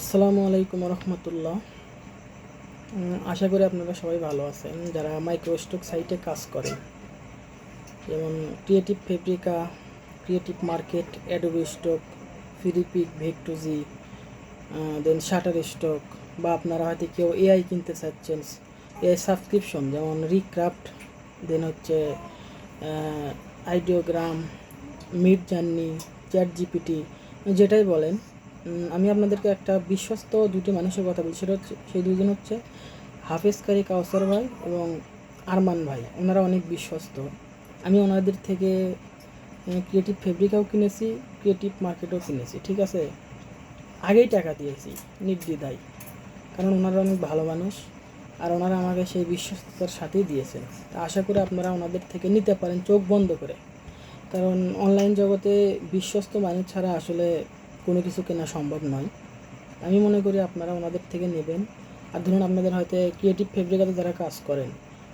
আসসালামু আলাইকুম রহমতুল্লাহ। আশা করি আপনারা সবাই ভালো আছেন। যারা মাইক্রোস্টক সাইটে কাজ করেন, যেমন Creative Fabrica, Creative Market, Adobe Stock, Freepik, Vecteezy, then Shutterstock, বা আপনারা হয়তো কেউ এআই কিনতে চাচ্ছেন, এআই সাবস্ক্রিপশন যেমন রিক্রাফট, দেন হচ্ছে Ideogram, Midjourney, ChatGPT, যেটাই বলেন। আমি আপনাদেরকে একটা বিশ্বস্ত দুটি মানুষের কথা বলছি। সেটা হচ্ছে, সেই দুজন হচ্ছে হাফেজ কারি কাউসার ভাই এবং আরমান ভাই। ওনারা অনেক বিশ্বস্ত। আমি ওনাদের থেকে ক্রিয়েটিভ ফেব্রিকাও কিনেছি, ক্রিয়েটিভ মার্কেটও কিনেছি, ঠিক আছে। আগেই টাকা দিয়েছি নির্দ্বিধায়, কারণ ওনারা অনেক ভালো মানুষ আর ওনারা আমাকে সেই বিশ্বস্ততার সাথেই দিয়েছেন। তা আশা করি আপনারা ওনাদের থেকে নিতে পারেন চোখ বন্ধ করে, কারণ অনলাইন জগতে বিশ্বস্ত মানুষ ছাড়া আসলে কোনো কিছু কেনা সম্ভব নয়। আমি মনে করি আপনারা ওনাদের থেকে নেবেন। আর ধরুন আপনাদের হয়তো ক্রিয়েটিভ ফেব্রিকাতে যারা কাজ করেন,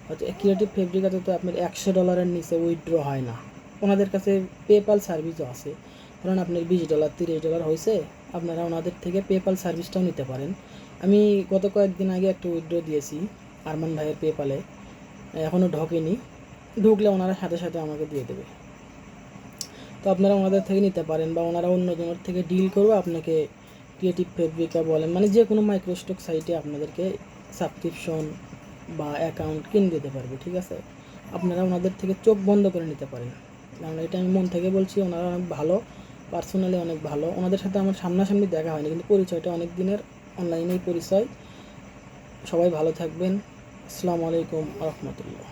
হয়তো ক্রিয়েটিভ ফেব্রিকাতে তো আপনার $100 নিচে উইথড্র হয় না। ওনাদের কাছে পেপাল সার্ভিসও আছে। ধরুন আপনার $20 $30 হয়েছে, আপনারা ওনাদের থেকে পেপাল সার্ভিসটাও নিতে পারেন। আমি গত কয়েকদিন আগে একটা উইথড্র দিয়েছি আরমান ভাইয়ের পেপালে, এখনও ঢোকেনি। ঢুকলে ওনারা সাথে সাথে আমাকে দিয়ে দেবে। তো আপনারা ওনাদের থেকে নিতে পারেন, বা ওনারা অন্যজনের থেকে ডিল করবে আপনাকে ক্রিয়েটিভ ফেব্রিকা বলেন, মানে যে কোনো মাইক্রোস্টক সাইটে আপনাদেরকে সাবস্ক্রিপশন বা অ্যাকাউন্ট কিনে দিতে পারবে, ঠিক আছে। আপনারা ওনাদের থেকে চোখ বন্ধ করে নিতে পারেন, কারণ এটা আমি মন থেকে বলছি। ওনারা অনেক ভালো, পার্সোনালি অনেক ভালো। ওনাদের সাথে আমার সামনাসামনি দেখা হয়নি, কিন্তু পরিচয়টা অনেক দিনের, অনলাইনেই পরিচয়। সবাই ভালো থাকবেন। আসসালামু আলাইকুম রহমতুল্লাহ।